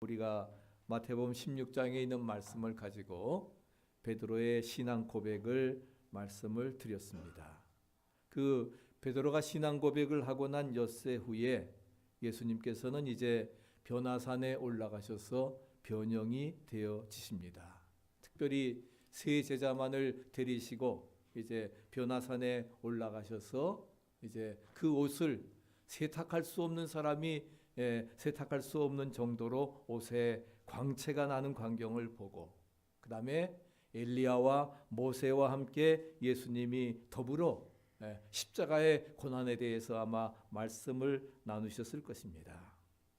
우리가 마태복음 16장에 있는 말씀을 가지고 베드로의 신앙 고백을 말씀을 드렸습니다. 그 베드로가 신앙 고백을 하고 난 엿새 후에 예수님께서는 이제 변화산에 올라가셔서 변형이 되어지십니다. 특별히 세 제자만을 데리시고 이제 변화산에 올라가셔서 이제 그 옷을 세탁할 수 없는 사람이 세탁할 수 없는 정도로 옷에 광채가 나는 광경을 보고, 그 다음에 엘리야와 모세와 함께 예수님이 더불어 십자가의 고난에 대해서 아마 말씀을 나누셨을 것입니다.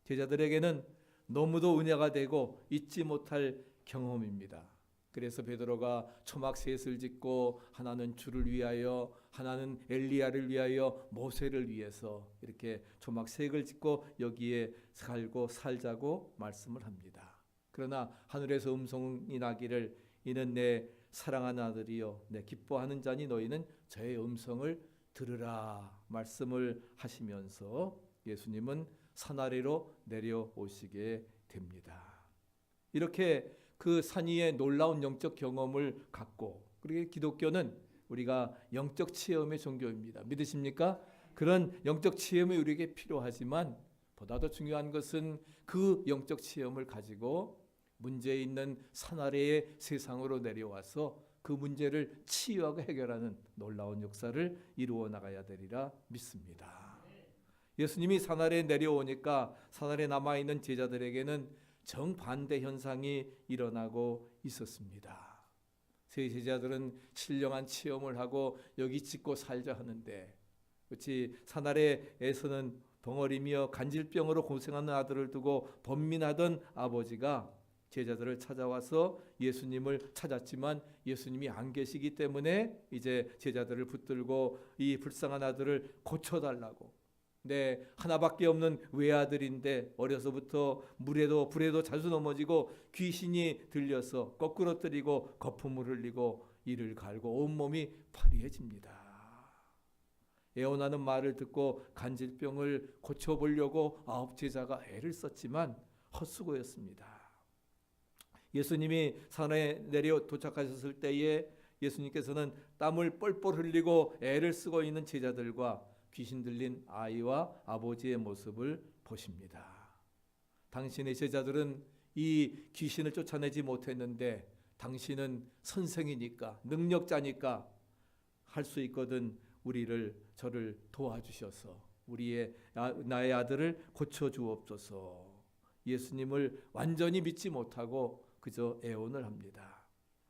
제자들에게는 너무도 은혜가 되고 잊지 못할 경험입니다. 그래서 베드로가 초막셋을 짓고 하나는 주를 위하여, 하나는 엘리야를 위하여, 모세를 위해서 이렇게 초막색을 짓고 여기에 살자고 말씀을 합니다. 그러나 하늘에서 음성이 나기를 이는 내 사랑하는 아들이요 내 기뻐하는 자니 너희는 저의 음성을 들으라 말씀을 하시면서 예수님은 산 아래로 내려오시게 됩니다. 이렇게 그 산 위에 놀라운 영적 경험을 갖고, 그리고 기독교는 우리가 영적 체험의 종교입니다. 믿으십니까? 그런 영적 체험이 우리에게 필요하지만 보다 더 중요한 것은 그 영적 체험을 가지고 문제 있는 산 아래의 세상으로 내려와서 그 문제를 치유하고 해결하는 놀라운 역사를 이루어 나가야 되리라 믿습니다. 예수님이 산 아래에 내려오니까 산 아래에 남아있는 제자들에게는 정반대 현상이 일어나고 있었습니다. 세 제자들은 신령한 체험을 하고 여기 짓고 살자 하는데, 그렇지 산 아래에서는 벙어리며 간질병으로 고생하는 아들을 두고 번민하던 아버지가 제자들을 찾아와서 예수님을 찾았지만 예수님이 안 계시기 때문에 이제 제자들을 붙들고 이 불쌍한 아들을 고쳐달라고, 하나밖에 없는 외아들인데 어려서부터 물에도 불에도 자주 넘어지고 귀신이 들려서 거꾸로 뜨리고 거품을 흘리고 이를 갈고 온몸이 파리해집니다. 애원하는 말을 듣고 간질병을 고쳐보려고 9 제자가 애를 썼지만 헛수고였습니다. 예수님이 산에 내려 도착하셨을 때에 예수님께서는 땀을 뻘뻘 흘리고 애를 쓰고 있는 제자들과 귀신 들린 아이와 아버지의 모습을 보십니다. 당신의 제자들은 이 귀신을 쫓아내지 못했는데 당신은 선생이니까, 능력자니까 할 수 있거든 저를 도와주셔서 나의 아들을 고쳐주옵소서. 예수님을 완전히 믿지 못하고 그저 애원을 합니다.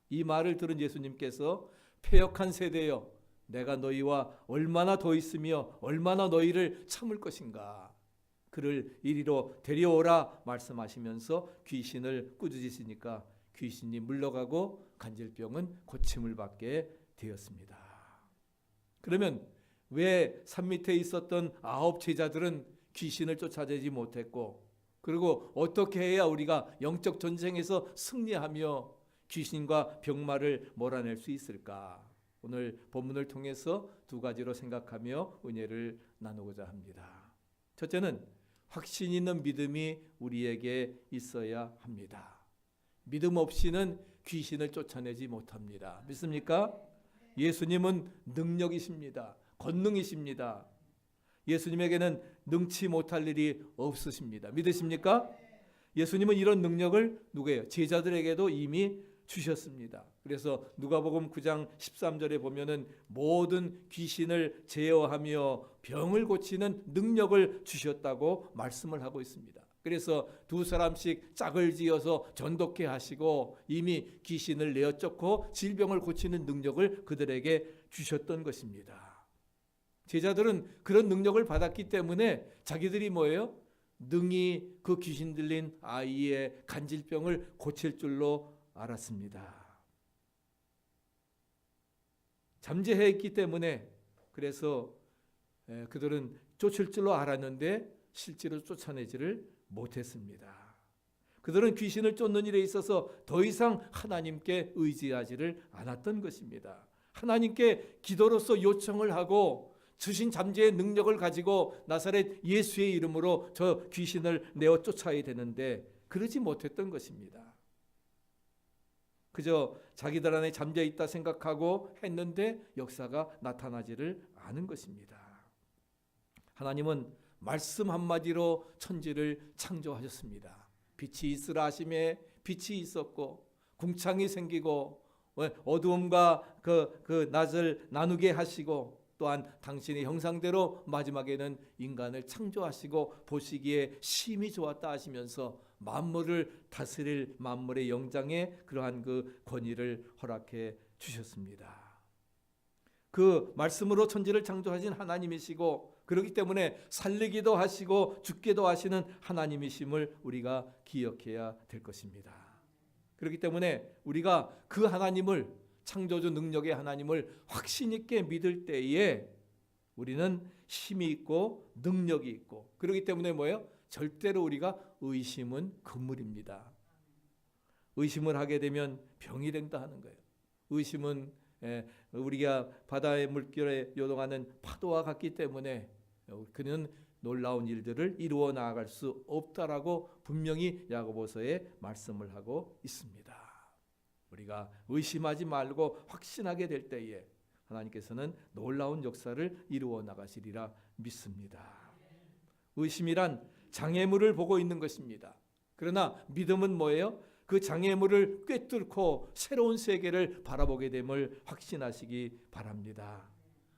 이 말을 들은 예수님께서 패역한 세대여, 내가 너희와 얼마나 더 있으며 얼마나 너희를 참을 것인가, 그를 이리로 데려오라 말씀하시면서 귀신을 꾸짖으시니까 귀신이 물러가고 간질병은 고침을 받게 되었습니다. 그러면 왜 산 밑에 있었던 9 제자들은 귀신을 쫓아내지 못했고, 그리고 어떻게 해야 우리가 영적 전쟁에서 승리하며 귀신과 병마를 몰아낼 수 있을까? 오늘 본문을 통해서 2 가지로 생각하며 은혜를 나누고자 합니다. 첫째는 확신 있는 믿음이 우리에게 있어야 합니다. 믿음 없이는 귀신을 쫓아내지 못합니다. 믿습니까? 예수님은 능력이십니다. 권능이십니다. 예수님에게는 능치 못할 일이 없으십니다. 믿으십니까? 예수님은 이런 능력을 누구예요? 제자들에게도 이미 주셨습니다. 그래서 누가복음 9장 13절에 보면은 모든 귀신을 제어하며 병을 고치는 능력을 주셨다고 말씀을 하고 있습니다. 그래서 2 사람씩 짝을 지어서 전독케 하시고 이미 귀신을 내어 쫓고 질병을 고치는 능력을 그들에게 주셨던 것입니다. 제자들은 그런 능력을 받았기 때문에 자기들이 뭐예요? 능히 그 귀신 들린 아이의 간질병을 고칠 줄로 알았습니다. 잠재했기 때문에 그래서 그들은 쫓을 줄로 알았는데 실제로 쫓아내지를 못했습니다. 그들은 귀신을 쫓는 일에 있어서 더 이상 하나님께 의지하지를 않았던 것입니다. 하나님께 기도로서 요청을 하고 주신 잠재의 능력을 가지고 나사렛 예수의 이름으로 저 귀신을 내어 쫓아야 되는데 그러지 못했던 것입니다. 그저 자기들 안에 잠재있다 생각하고 했는데 역사가 나타나지를 않은 것입니다. 하나님은 말씀 한마디로 천지를 창조하셨습니다. 빛이 있으라 하심에 빛이 있었고, 궁창이 생기고 어두움과 그 낮을 나누게 하시고, 또한 당신의 형상대로 마지막에는 인간을 창조하시고 보시기에 심히 좋았다 하시면서 만물을 다스릴 만물의 영장에 그러한 그 권위를 허락해 주셨습니다. 그 말씀으로 천지를 창조하신 하나님이시고, 그렇기 때문에 살리기도 하시고 죽기도 하시는 하나님이심을 우리가 기억해야 될 것입니다. 그렇기 때문에 우리가 그 하나님을, 창조주 능력의 하나님을 확신 있게 믿을 때에 우리는 힘이 있고 능력이 있고, 그렇기 때문에 뭐예요? 절대로 우리가 의심은 금물입니다. 의심을 하게 되면 병이 된다 하는 거예요. 의심은 우리가 바다의 물결에 요동하는 파도와 같기 때문에 그는 놀라운 일들을 이루어 나아갈 수 없다라고 분명히 야고보서에 말씀을 하고 있습니다. 우리가 의심하지 말고 확신하게 될 때에 하나님께서는 놀라운 역사를 이루어 나가시리라 믿습니다. 의심이란 장애물을 보고 있는 것입니다. 그러나 믿음은 뭐예요? 그 장애물을 꿰뚫고 새로운 세계를 바라보게 됨을 확신하시기 바랍니다.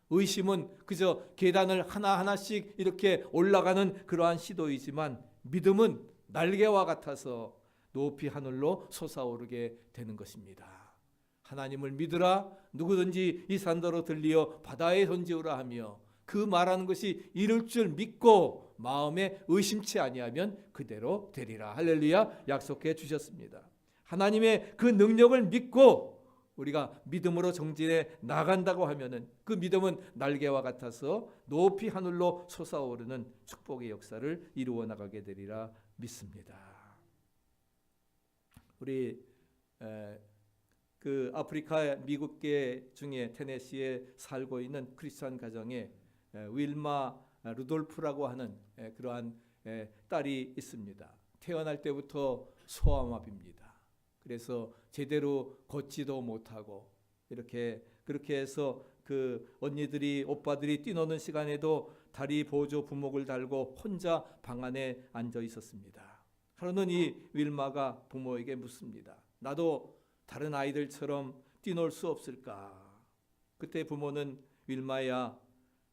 의심은 그저 계단을 하나하나씩 이렇게 올라가는 그러한 시도이지만, 믿음은 날개와 같아서 높이 하늘로 솟아오르게 되는 것입니다. 하나님을 믿으라, 누구든지 이 산더러 들리어 바다에 던지우라 하며, 그 말하는 것이 이룰 줄 믿고 마음에 의심치 아니하면 그대로 되리라. 할렐루야. 약속해 주셨습니다. 하나님의 그 능력을 믿고 우리가 믿음으로 정진해 나간다고 하면은 그 믿음은 날개와 같아서 높이 하늘로 솟아오르는 축복의 역사를 이루어 나가게 되리라 믿습니다. 우리 그 아프리카 미국계 중에 테네시에 살고 있는 크리스찬 가정에 윌마 루돌프라고 하는 그러한 딸이 있습니다. 태어날 때부터 소아마비입니다. 그래서 제대로 걷지도 못하고 그렇게 해서 그 언니들이 오빠들이 뛰노는 시간에도 다리 보조 부목을 달고 혼자 방 안에 앉아 있었습니다. 하루는 이 윌마가 부모에게 묻습니다. 나도 다른 아이들처럼 뛰놀 수 없을까? 그때 부모는 윌마야,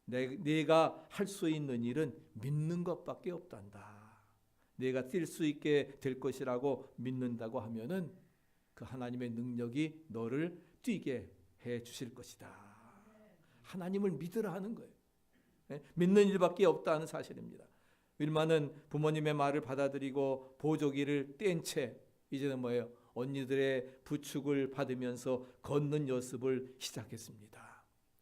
내가 할 수 있는 일은 믿는 것밖에 없단다. 내가 뛸 수 있게 될 것이라고 믿는다고 하면은 그 하나님의 능력이 너를 뛰게 해 주실 것이다. 하나님을 믿으라 하는 거예요. 믿는 일밖에 없다는 사실입니다. 윌마는 부모님의 말을 받아들이고 보조기를 뗀 채 이제는 뭐예요? 언니들의 부축을 받으면서 걷는 연습을 시작했습니다.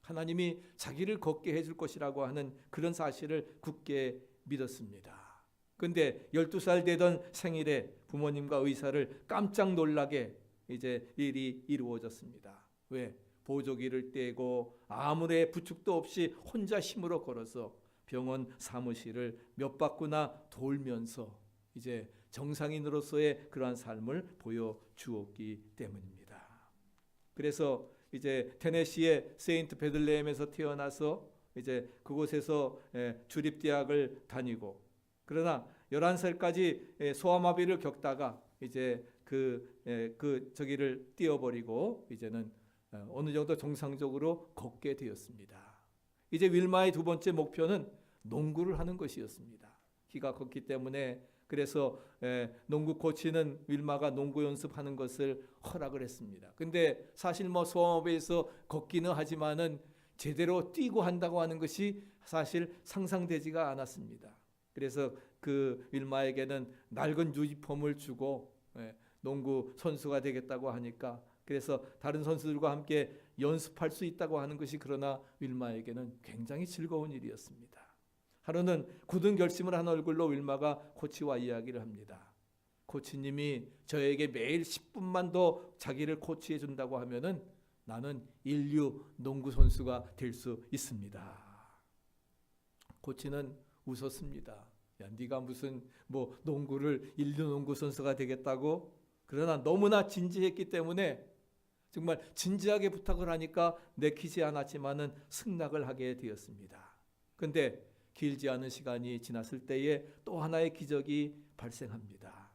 하나님이 자기를 걷게 해줄 것이라고 하는 그런 사실을 굳게 믿었습니다. 그런데 12살 되던 생일에 부모님과 의사를 깜짝 놀라게 이제 일이 이루어졌습니다. 왜? 보조기를 떼고 아무의 부축도 없이 혼자 힘으로 걸어서 병원 사무실을 몇 바퀴나 돌면서 이제 정상인으로서의 그러한 삶을 보여주었기 때문입니다. 그래서 이제 테네시의 세인트 베들레헴에서 태어나서 이제 그곳에서 주립대학을 다니고, 그러나 11살까지 소아마비를 겪다가 이제 저기를 띄어버리고 이제는 어느 정도 정상적으로 걷게 되었습니다. 이제 윌마의 두 번째 목표는 농구를 하는 것이었습니다. 키가 컸기 때문에 그래서 농구 코치는 윌마가 농구 연습하는 것을 허락을 했습니다. 근데 사실 소아마비에서 걷기는 하지만은 제대로 뛰고 한다고 하는 것이 사실 상상되지가 않았습니다. 그래서 그 윌마에게는 낡은 유니폼을 주고 농구 선수가 되겠다고 하니까, 그래서 다른 선수들과 함께 연습할 수 있다고 하는 것이 그러나 윌마에게는 굉장히 즐거운 일이었습니다. 하루는 굳은 결심을 한 얼굴로 윌마가 코치와 이야기를 합니다. 코치님이 저에게 매일 10분만 더 자기를 코치해 준다고 하면은 나는 인류 농구 선수가 될 수 있습니다. 코치는 웃었습니다. 야, 네가 무슨 뭐 농구를 인류 농구 선수가 되겠다고? 그러나 너무나 진지했기 때문에 정말 진지하게 부탁을 하니까 내키지 않았지만은 승낙을 하게 되었습니다. 근데 길지 않은 시간이 지났을 때에 또 하나의 기적이 발생합니다.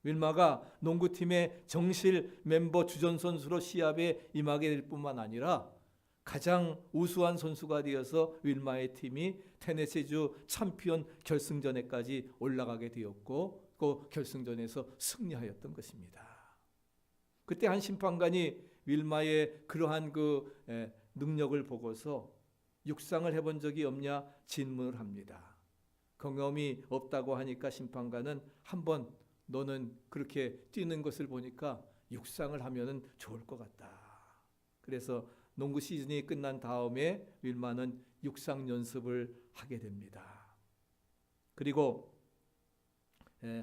윌마가 농구팀의 정실 멤버 주전 선수로 시합에 임하게 될 뿐만 아니라 가장 우수한 선수가 되어서 윌마의 팀이 테네시주 챔피언 결승전에까지 올라가게 되었고 그 결승전에서 승리하였던 것입니다. 그때 한 심판관이 윌마의 그러한 그 능력을 보고서 육상을 해본 적이 없냐 질문을 합니다. 경험이 없다고 하니까 심판관은 한번 너는 그렇게 뛰는 것을 보니까 육상을 하면은 좋을 것 같다. 그래서 농구 시즌이 끝난 다음에 윌마는 육상 연습을 하게 됩니다. 그리고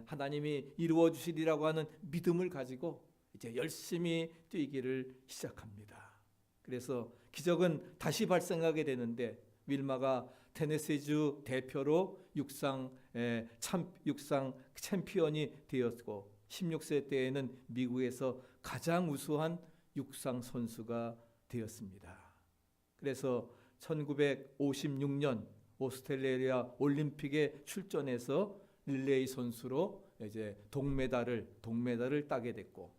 하나님이 이루어 주시리라고 하는 믿음을 가지고 이제 열심히 뛰기를 시작합니다. 그래서 기적은 다시 발생하게 되는데 윌마가 테네시주 대표로 육상 챔피언이 되었고 16세 때에는 미국에서 가장 우수한 육상 선수가 되었습니다. 그래서 1956년 오스트레일리아 올림픽에 출전해서 릴레이 선수로 이제 동메달을 따게 됐고,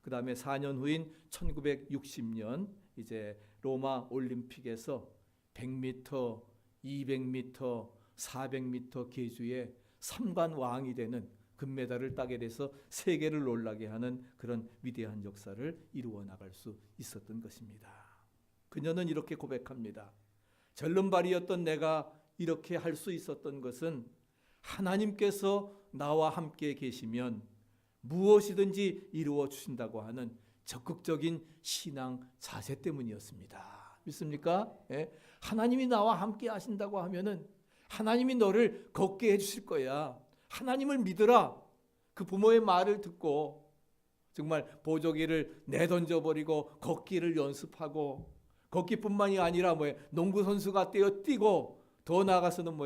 그 다음에 4년 후인 1960년 이제 로마 올림픽에서 100m, 200m, 400m 계주의 3관 왕이 되는 금메달을 따게 돼서 세계를 놀라게 하는 그런 위대한 역사를 이루어 나갈 수 있었던 것입니다. 그녀는 이렇게 고백합니다. 절름발이였던 내가 이렇게 할 수 있었던 것은 하나님께서 나와 함께 계시면 무엇이든지 이루어 주신다고 하는 적극적인 신앙 자세 때문이었습니다. 믿습니까? 예? 하나님이 나와 함께 하신다고 하면은 하나님이 너를 걷게 해주실 거야. 하나님을 믿으라. 그 부모의 말을 듣고 정말 보조기를 내던져버리고 걷기를 연습하고, 걷기뿐만이 아니라 농구 선수가 뛰고 더 나아가서는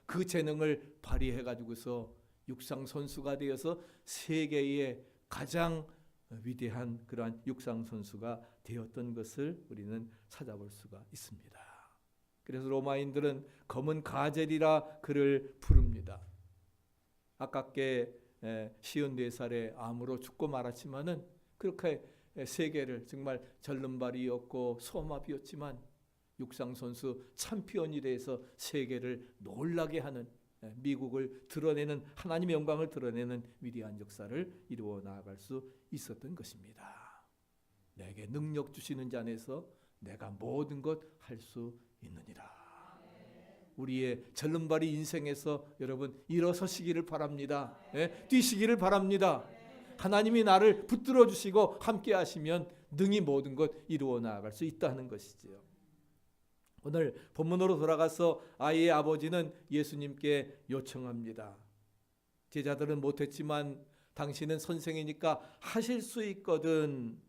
그 재능을 발휘해가지고서 육상 선수가 되어서 세계의 가장 위대한 그러한 육상 선수가 되었던 것을 우리는 찾아볼 수가 있습니다. 그래서 로마인들은 검은 가젤이라 그를 부릅니다. 아깝게 54살에 암으로 죽고 말았지만은 그렇게 세계를 정말 절름발이었고 소마비였지만 육상 선수 챔피언이 돼서 세계를 놀라게 하는, 미국을 드러내는, 하나님의 영광을 드러내는 위대한 역사를 이루어 나아갈 수 있었던 것입니다. 내게 능력 주시는 자 안에서 내가 모든 것 할 수 있느니라. 우리의 절름발이 인생에서 여러분 일어서시기를 바랍니다. 뛰시기를 바랍니다. 하나님이 나를 붙들어 주시고 함께 하시면 능히 모든 것 이루어 나아갈 수 있다는 것이지요. 오늘 본문으로 돌아가서 아이의 아버지는 예수님께 요청합니다. 제자들은 못했지만 당신은 선생이니까 하실 수 있거든.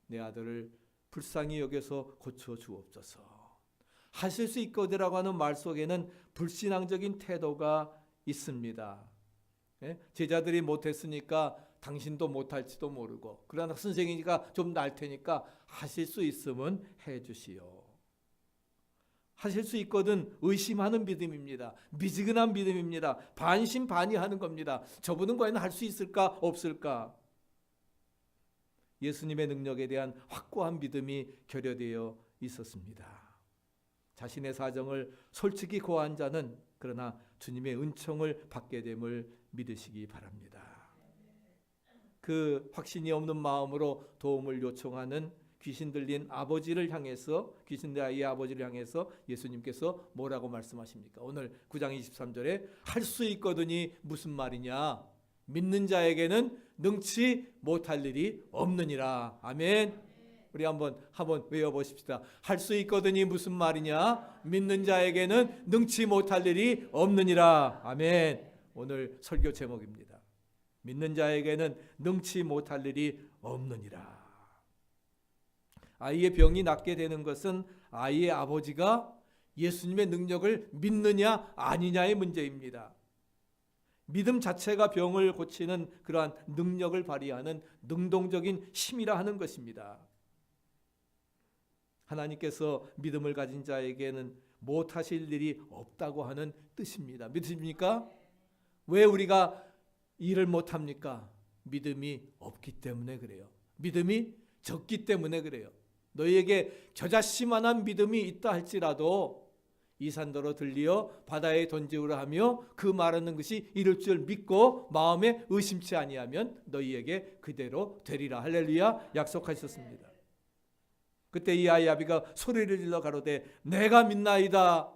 내 아들을 불쌍히 여겨서 고쳐 주옵소서. 하실 수 있거든이라고 하는 말 속에는 불신앙적인 태도가 있습니다. 제자들이 못했으니까 당신도 못할지도 모르고, 그러나 선생이니까 좀 날 테니까 하실 수 있으면 해주시오. 하실 수 있거든 의심하는 믿음입니다. 미지근한 믿음입니다. 반신반의하는 겁니다. 저분은 과연 할 수 있을까 없을까? 예수님의 능력에 대한 확고한 믿음이 결여되어 있었습니다. 자신의 사정을 솔직히 고한 자는 그러나 주님의 은총을 받게 됨을 믿으시기 바랍니다. 그 확신이 없는 마음으로 도움을 요청하는 귀신 들린 아버지를 향해서, 귀신 들린 아이의 아버지를 향해서 예수님께서 뭐라고 말씀하십니까? 오늘 9장 23절에 할 수 있거든이 무슨 말이냐? 믿는 자에게는 능치 못할 일이 없느니라. 아멘. 우리 한번 외워보십시다. 할 수 있거든이 무슨 말이냐? 믿는 자에게는 능치 못할 일이 없느니라. 아멘. 오늘 설교 제목입니다. 믿는 자에게는 능치 못할 일이 없느니라. 아이의 병이 낫게 되는 것은 아이의 아버지가 예수님의 능력을 믿느냐 아니냐의 문제입니다. 믿음 자체가 병을 고치는 그러한 능력을 발휘하는 능동적인 힘이라 하는 것입니다. 하나님께서 믿음을 가진 자에게는 못하실 일이 없다고 하는 뜻입니다. 믿으십니까? 왜 우리가 일을 못합니까? 믿음이 없기 때문에 그래요. 믿음이 적기 때문에 그래요. 너희에게 겨자씨만한 믿음이 있다 할지라도 이 산더러 들리어 바다에 던지우라 하며 그 말하는 것이 이룰 줄 믿고 마음에 의심치 아니하면 너희에게 그대로 되리라. 할렐루야. 약속하셨습니다. 그때 이 아이아비가 소리를 질러 가로되 내가 믿나이다.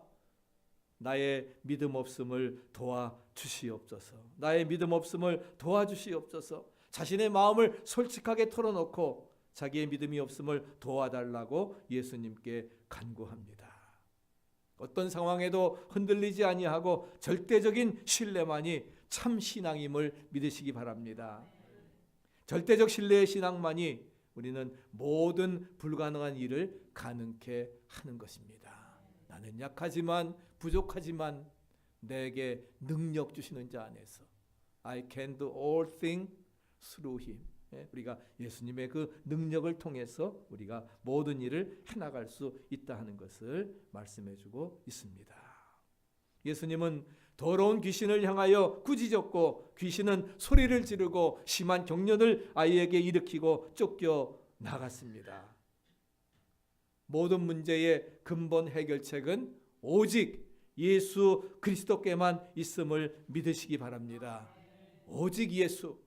나의 믿음 없음을 도와주시옵소서. 나의 믿음 없음을 도와주시옵소서. 자신의 마음을 솔직하게 털어놓고 자기의 믿음이 없음을 도와달라고 예수님께 간구합니다. 어떤 상황에도 흔들리지 아니하고 절대적인 신뢰만이 참 신앙임을 믿으시기 바랍니다. 절대적 신뢰의 신앙만이 우리는 모든 불가능한 일을 가능케 하는 것입니다. 나는 약하지만 부족하지만 내게 능력 주시는 자 안에서 I can do all things through him. 우리가 예수님의 그 능력을 통해서 우리가 모든 일을 해나갈 수 있다 하는 것을 말씀해주고 있습니다. 예수님은 더러운 귀신을 향하여 꾸짖었고 귀신은 소리를 지르고 심한 경련을 아이에게 일으키고 쫓겨 나갔습니다. 모든 문제의 근본 해결책은 오직 예수 그리스도께만 있음을 믿으시기 바랍니다. 오직 예수,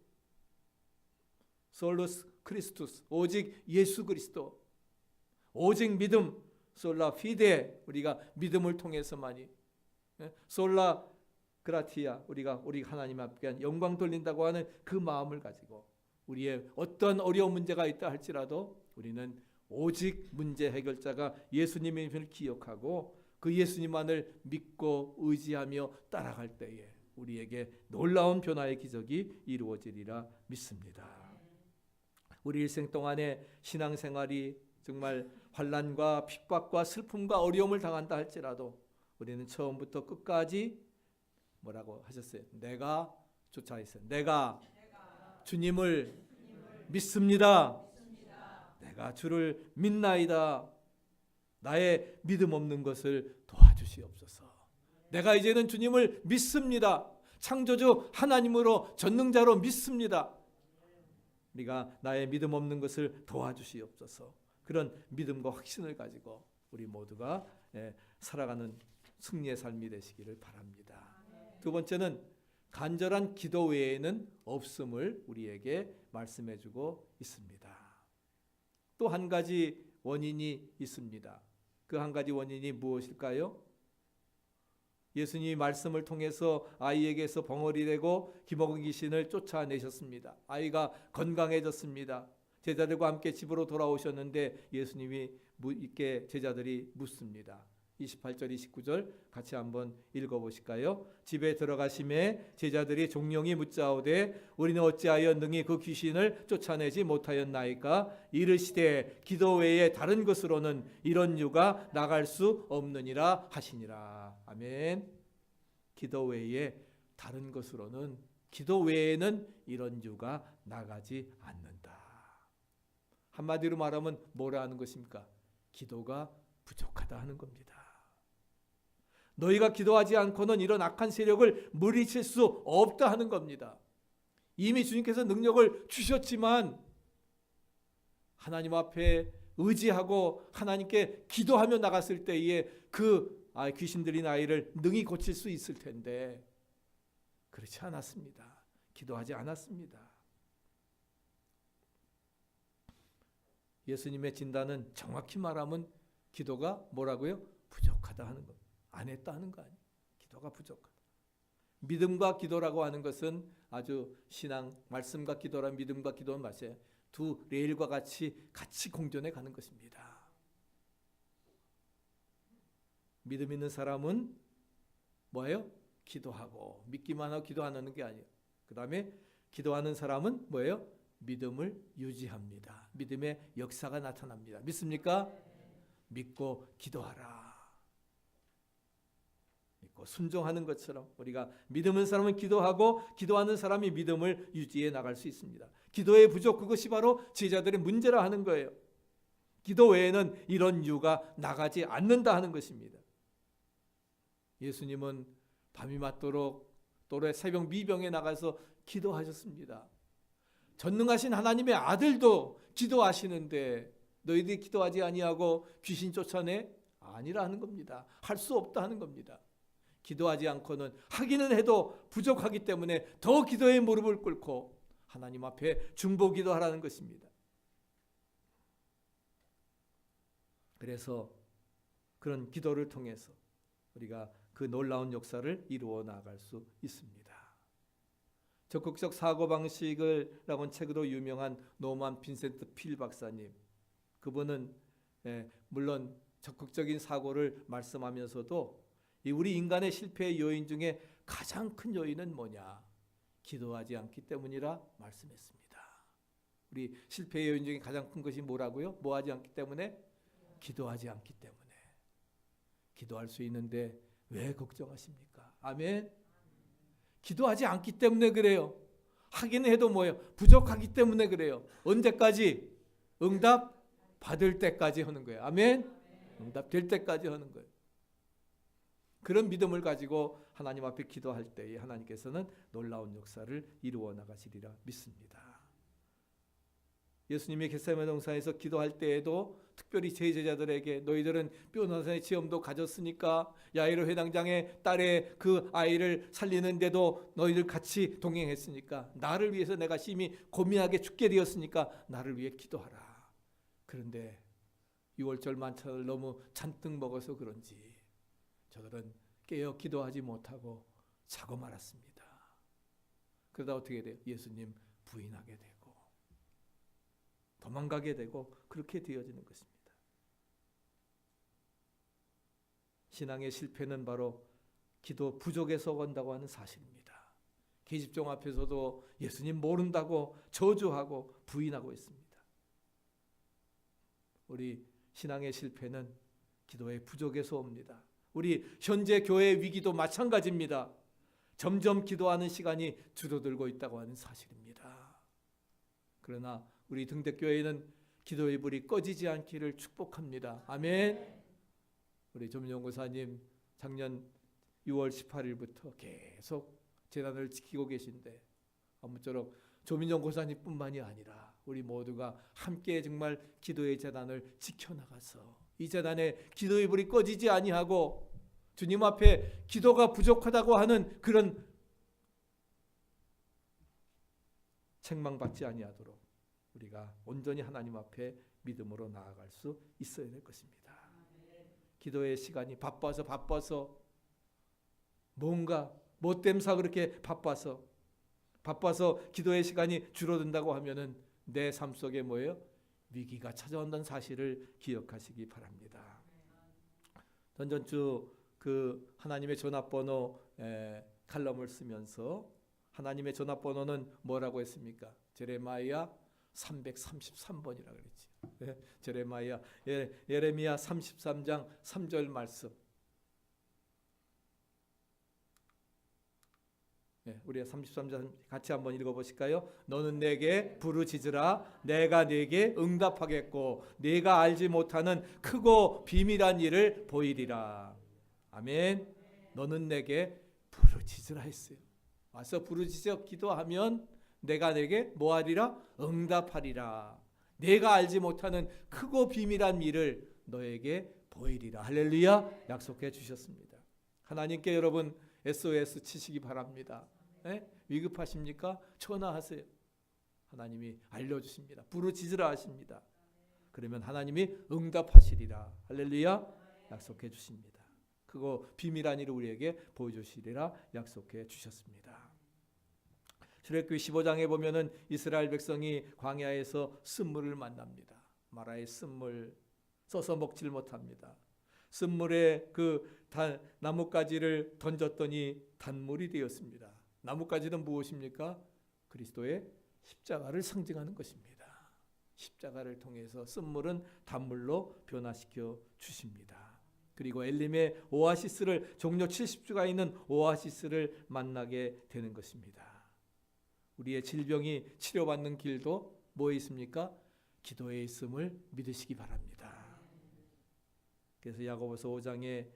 솔루스 크리스투스, 오직 예수 그리스도, 오직 믿음, 솔라 피데, 우리가 믿음을 통해서만이, 솔라 그라티아, 우리가 우리 하나님 앞에 영광 돌린다고 하는 그 마음을 가지고 우리의 어떤 어려운 문제가 있다 할지라도 우리는 오직 문제 해결자가 예수님임을 기억하고 그 예수님만을 믿고 의지하며 따라갈 때에 우리에게 놀라운 변화의 기적이 이루어지리라 믿습니다. 우리 일생 동안의 신앙생활이 정말 환난과 핍박과 슬픔과 어려움을 당한다 할지라도 우리는 처음부터 끝까지 뭐라고 하셨어요? 내가 쫓아 있어요. 내가 주님을 믿습니다. 내가 주를 믿나이다. 나의 믿음 없는 것을 도와주시옵소서. 내가 이제는 주님을 믿습니다. 창조주 하나님으로 전능자로 믿습니다. 우리가 나의 믿음 없는 것을 도와주시옵소서. 그런 믿음과 확신을 가지고 우리 모두가 살아가는 승리의 삶이 되시기를 바랍니다. 두 번째는 간절한 기도 외에는 없음을 우리에게 말씀해주고 있습니다. 또 한 가지 원인이 있습니다. 그 한 가지 원인이 무엇일까요? 예수님이 말씀을 통해서 아이에게서 벙어리 되고 기먹은 귀신을 쫓아내셨습니다. 아이가 건강해졌습니다. 제자들과 함께 집으로 돌아오셨는데 예수님이 있게 제자들이 묻습니다. 28절 29절 같이 한번 읽어보실까요? 집에 들어가심에 제자들이 종용이 묻자오되 우리는 어찌하여 능히 그 귀신을 쫓아내지 못하였나이까? 이르시되 기도 외에 다른 것으로는 이런 유가 나갈 수 없느니라 하시니라. 아멘. 기도 외에 다른 것으로는, 기도 외에는 이런 유가 나가지 않는다. 한마디로 말하면 뭐라 하는 것입니까? 기도가 부족하다 하는 겁니다. 너희가 기도하지 않고는 이런 악한 세력을 물리칠 수 없다 하는 겁니다. 이미 주님께서 능력을 주셨지만 하나님 앞에 의지하고 하나님께 기도하며 나갔을 때에 그 귀신 들린 아이를 능히 고칠 수 있을 텐데 그렇지 않았습니다. 기도하지 않았습니다. 예수님의 진단은 정확히 말하면 기도가 뭐라고요? 부족하다 하는 것. 안 했다 하는 거 아니에요. 기도가 부족하다. 믿음과 기도라고 하는 것은 아주 신앙, 말씀과 기도란 믿음과 기도는 마찬가지예요. 두 레일과 같이 공존해 가는 것입니다. 믿음 있는 사람은 뭐예요? 기도하고 믿기만 하고 기도하는 게 아니에요. 그 다음에 기도하는 사람은 뭐예요? 믿음을 유지합니다. 믿음의 역사가 나타납니다. 믿습니까? 믿고 기도하라. 순종하는 것처럼 우리가 믿음은 사람은 기도하고 기도하는 사람이 믿음을 유지해 나갈 수 있습니다. 기도의 부족, 그것이 바로 제자들의 문제라 하는 거예요. 기도 외에는 이런 이유가 나가지 않는다 하는 것입니다. 예수님은 밤이 맞도록 또래 새벽 미병에 나가서 기도하셨습니다. 전능하신 하나님의 아들도 기도하시는데 너희들이 기도하지 아니하고 귀신 쫓아내? 아니라 하는 겁니다. 할 수 없다 하는 겁니다. 기도하지 않고는 하기는 해도 부족하기 때문에 더 기도의 무릎을 꿇고 하나님 앞에 중보 기도하라는 것입니다. 그래서 그런 기도를 통해서 우리가 그 놀라운 역사를 이루어 나갈 수 있습니다. 적극적 사고방식을 라고 책으로 유명한 노만 빈센트 필 박사님, 그분은 물론 적극적인 사고를 말씀하면서도 우리 인간의 실패의 요인 중에 가장 큰 요인은 뭐냐? 기도하지 않기 때문이라 말씀했습니다. 우리 실패의 요인 중에 가장 큰 것이 뭐라고요? 뭐 하지 않기 때문에? 기도하지 않기 때문에. 기도할 수 있는데 왜 걱정하십니까? 아멘. 기도하지 않기 때문에 그래요. 하기는 해도 뭐예요? 부족하기 때문에 그래요. 언제까지? 응답 받을 때까지 하는 거예요. 아멘. 응답 될 때까지 하는 거예요. 그런 믿음을 가지고 하나님 앞에 기도할 때에 하나님께서는 놀라운 역사를 이루어 나가시리라 믿습니다. 예수님이 겟세마네 동산에서 기도할 때에도 특별히 제 제자들에게 너희들은 뼈나산의 체험도 가졌으니까 야이로 회당장의 딸의 그 아이를 살리는데도 너희들 같이 동행했으니까 나를 위해서 내가 심히 고민하게 죽게 되었으니까 나를 위해 기도하라. 그런데 6월절 만찬을 너무 잔뜩 먹어서 그런지 저들은 깨어 기도하지 못하고 자고 말았습니다. 그러다 어떻게 돼요? 예수님 부인하게 되고 도망가게 되고 그렇게 되어지는 것입니다. 신앙의 실패는 바로 기도 부족에서 온다고 하는 사실입니다. 계집종 앞에서도 예수님 모른다고 저주하고 부인하고 있습니다. 우리 신앙의 실패는 기도의 부족에서 옵니다. 우리 현재 교회의 위기도 마찬가지입니다. 점점 기도하는 시간이 줄어들고 있다고 하는 사실입니다. 그러나 우리 등대교회는 기도의 불이 꺼지지 않기를 축복합니다. 아멘. 우리 조민영 작년 6월 18일부터 계속 재단을 지키고 계신데 아무쪼록 조민영 고사님뿐만이 아니라 우리 모두가 함께 정말 기도의 재단을 지켜나가서 이 재단에 기도의 불이 꺼지지 아니하고 주님 앞에 기도가 부족하다고 하는 그런 책망받지 아니하도록 우리가 온전히 하나님 앞에 믿음으로 나아갈 수 있어야 될 것입니다. 기도의 시간이 바빠서 뭔가 못됨사 그렇게 바빠서 기도의 시간이 줄어든다고 하면은 내 삶 속에 뭐예요? 위기가 찾아온다는 사실을 기억하시기 바랍니다. 전주 그 하나님의 전화번호 칼럼을 쓰면서 하나님의 전화번호는 뭐라고 했습니까? 제레마야 333번이라 그랬지. 제레마야 예레미야 33장 3절 말씀. 우리가 33장 같이 한번 읽어보실까요? 너는 내게 부르짖으라 내가 네게 응답하겠고 네가 알지 못하는 크고 비밀한 일을 보이리라. 아멘. 너는 내게 부르짖으라 했어요. 와서 부르짖어 기도하면 내가 내게 뭐하리라? 응답하리라. 내가 알지 못하는 크고 비밀한 일을 너에게 보이리라. 할렐루야. 약속해 주셨습니다. 하나님께 여러분 SOS 치시기 바랍니다. 위급하십니까? 전화하세요. 하나님이 알려주십니다. 부르짖으라 하십니다. 그러면 하나님이 응답하시리라. 할렐루야. 약속해 주십니다. 그거 비밀한 일을 우리에게 보여주시리라 약속해 주셨습니다. 출애굽기 15장에 보면은 이스라엘 백성이 광야에서 쓴물을 만납니다. 마라의 쓴물 써서 먹질 못합니다. 쓴물에 그 나뭇가지를 던졌더니 단물이 되었습니다. 나뭇가지는 무엇입니까? 그리스도의 십자가를 상징하는 것입니다. 십자가를 통해서 쓴물은 단물로 변화시켜 주십니다. 그리고 엘림의 오아시스를 종려 70주가 있는 오아시스를 만나게 되는 것입니다. 우리의 질병이 치료받는 길도 뭐에 있습니까? 기도에 있음을 믿으시기 바랍니다. 그래서 야고보서 5장에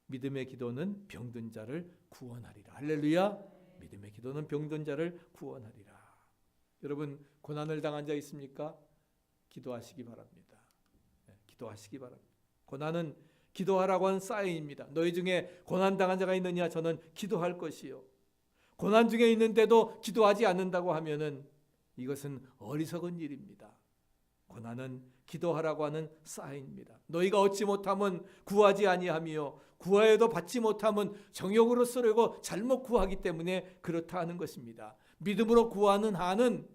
믿음의 기도는 병든 자를 구원하리라. 할렐루야. 믿음의 기도는 병든 자를 구원하리라. 여러분 고난을 당한 자 있습니까? 기도하시기 바랍니다. 기도하시기 바랍니다. 고난은 기도하라고 한 사인입니다. 너희 중에 고난 당한 자가 있느냐? 저는 기도할 것이요. 고난 중에 있는데도 기도하지 않는다고 하면은 이것은 어리석은 일입니다. 고난은 기도하라고 하는 사인입니다. 너희가 얻지 못하면 구하지 아니하며 구하여도 받지 못하면 정욕으로 쓰려고 잘못 구하기 때문에 그렇다 하는 것입니다. 믿음으로 구하는 한은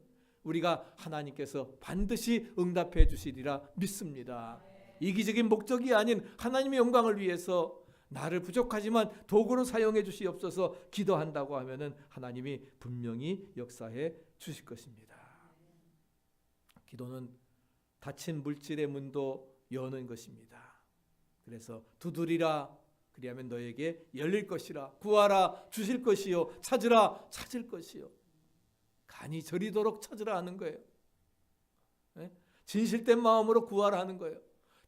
우리가 하나님께서 반드시 응답해 주시리라 믿습니다. 이기적인 목적이 아닌 하나님의 영광을 위해서 나를 부족하지만 도구로 사용해 주시옵소서 기도한다고 하면은 하나님이 분명히 역사해 주실 것입니다. 기도는 닫힌 물질의 문도 여는 것입니다. 그래서 두드리라 그리하면 너에게 열릴 것이라, 구하라 주실 것이요, 찾으라 찾을 것이요. 간이 저리도록 찾으라 하는 거예요. 진실된 마음으로 구하라 하는 거예요.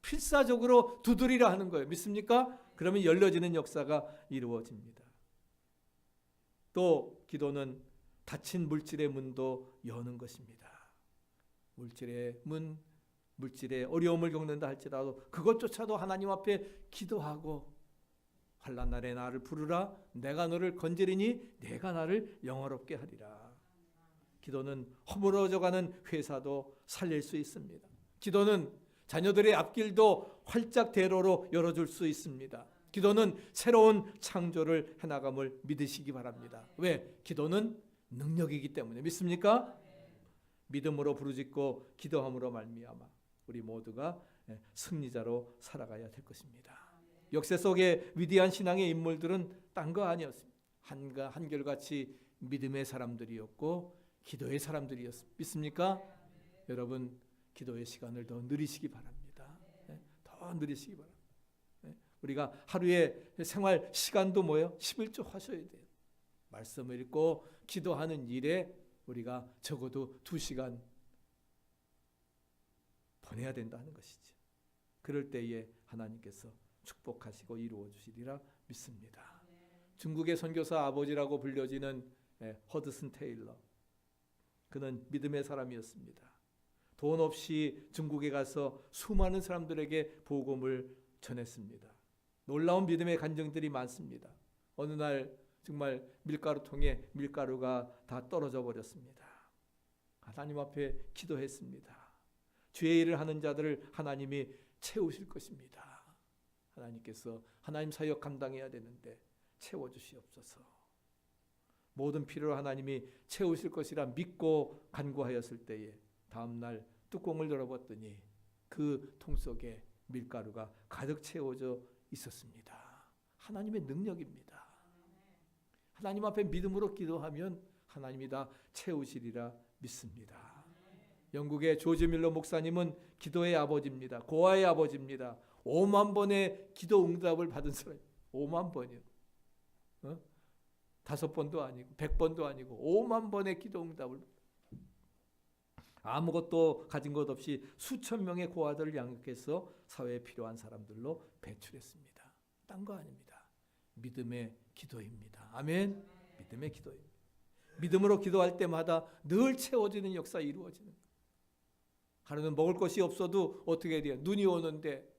필사적으로 두드리라 하는 거예요. 믿습니까? 그러면 열려지는 역사가 이루어집니다. 또 기도는 닫힌 물질의 문도 여는 것입니다. 물질의 문, 물질의 어려움을 겪는다 할지라도 그것조차도 하나님 앞에 기도하고 환난 날에 나를 부르라 내가 너를 건지리니 내가 나를 영화롭게 하리라. 기도는 허물어져가는 회사도 살릴 수 있습니다. 기도는 자녀들의 앞길도 활짝 대로로 열어줄 수 있습니다. 기도는 새로운 창조를 해나감을 믿으시기 바랍니다. 왜? 기도는 능력이기 때문에. 믿습니까? 믿음으로 부르짖고 기도함으로 말미암아 우리 모두가 승리자로 살아가야 될 것입니다. 역사 속의 위대한 신앙의 인물들은 딴 거 아니었습니다. 한결같이 믿음의 사람들이었고 기도의 사람들이었습니다. 믿습니까? 여러분 기도의 시간을 더 누리시기 바랍니다. 더 누리시기 바랍니다. 우리가 하루에 생활 시간도 뭐예요? 11조 하셔야 돼요. 말씀을 읽고 기도하는 일에 우리가 적어도 2시간 보내야 된다는 것이죠. 그럴 때에 하나님께서 축복하시고 이루어 주시리라 믿습니다. 중국의 선교사 아버지라고 불려지는 허드슨 테일러, 그는 믿음의 사람이었습니다. 돈 없이 중국에 가서 수많은 사람들에게 복음을 전했습니다. 놀라운 믿음의 간증들이 많습니다. 어느 날 정말 밀가루통에 밀가루가 다 떨어져 버렸습니다. 하나님 앞에 기도했습니다. 죄의 일을 하는 자들을 하나님이 채우실 것입니다. 하나님께서 하나님 사역 감당해야 되는데 채워주시옵소서. 모든 필요를 하나님이 채우실 것이라 믿고 간구하였을 때에 다음날 뚜껑을 열어봤더니 그 통 속에 밀가루가 가득 채워져 있었습니다. 하나님의 능력입니다. 하나님 앞에 믿음으로 기도하면 하나님이 다 채우시리라 믿습니다. 영국의 조지 밀러 목사님은 기도의 아버지입니다. 고아의 아버지입니다. 5만 번의 기도 응답을 받은 사람. 5만 번이요. 5번도 아니고 100번도 아니고 5만 번의 기도 응답을, 아무것도 가진 것 없이 수천 명의 고아들을 양육해서 사회에 필요한 사람들로 배출했습니다. 딴 거 아닙니다. 믿음의 기도입니다. 아멘. 믿음의 기도입니다. 믿음으로 기도할 때마다 늘 채워지는 역사 이루어지는. 하루는 먹을 것이 없어도 어떻게 돼요? 눈이 오는데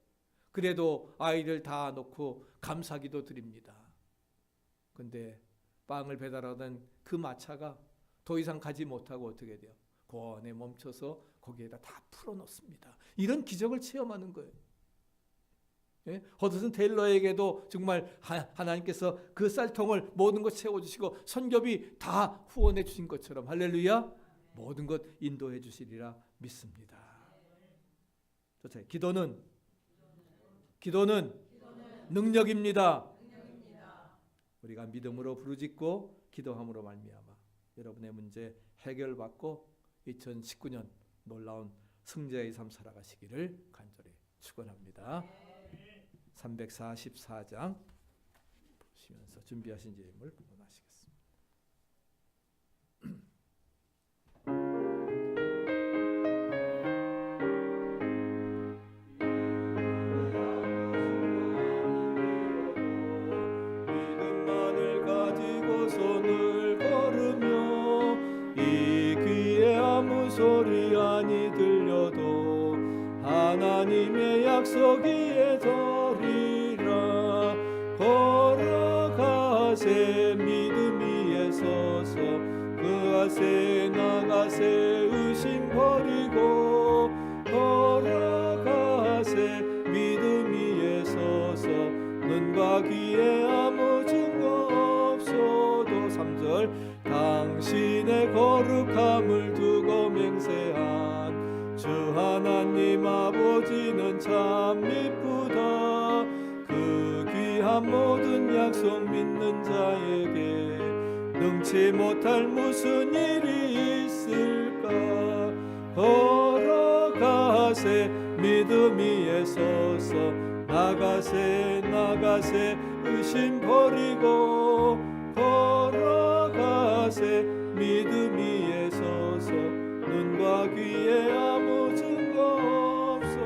그래도 아이들 다 놓고 감사기도 드립니다. 근데 빵을 배달하던 그 마차가 더 이상 가지 못하고 어떻게 돼요? 고원에 멈춰서 거기에다 다 풀어놓습니다. 이런 기적을 체험하는 거예요. 예? 허드슨 테일러에게도 정말 하나님께서 그 쌀통을 모든 것 채워주시고 선교비 다 후원해 주신 것처럼 할렐루야 모든 것 인도해 주시리라 믿습니다. 기도는 능력입니다. 우리가 믿음으로 부르짖고 기도함으로 말미암아 여러분의 문제 해결받고 2019년 놀라운 승자의 삶 살아가시기를 간절히 축원합니다. 344장 보시면서 준비하신 제임을 본문하시겠습니다. 믿음만을 가지고 손을 걸으며 이 귀에 아무 소리 아니 들려도 하나님의 약속이에 서리라. 걸어가세 믿음 위에 서서 그하세 나가세 의심 버리고 걸어가세 믿음 위에 서서 눈과 귀에 아무 증거 없어도 3절 당신의 거룩함을 두고 맹세한 주 하나님 아버지는 참 미쁘다. 그 귀한 모든 약속 믿는 자에게 능치 못할 무슨 일이 있을까. 걸어가세 믿음 위에 서서 나가세 나가세 의심 버리고 걸어가세 믿음 위에 서서 눈과 귀에 아무 증거 없어도.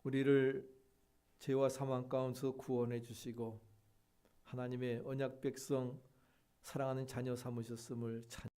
우리를 죄와 사망 가운데서 구원해 주시고 하나님의 언약 백성 사랑하는 자녀 삼으셨음을 찬양합니다.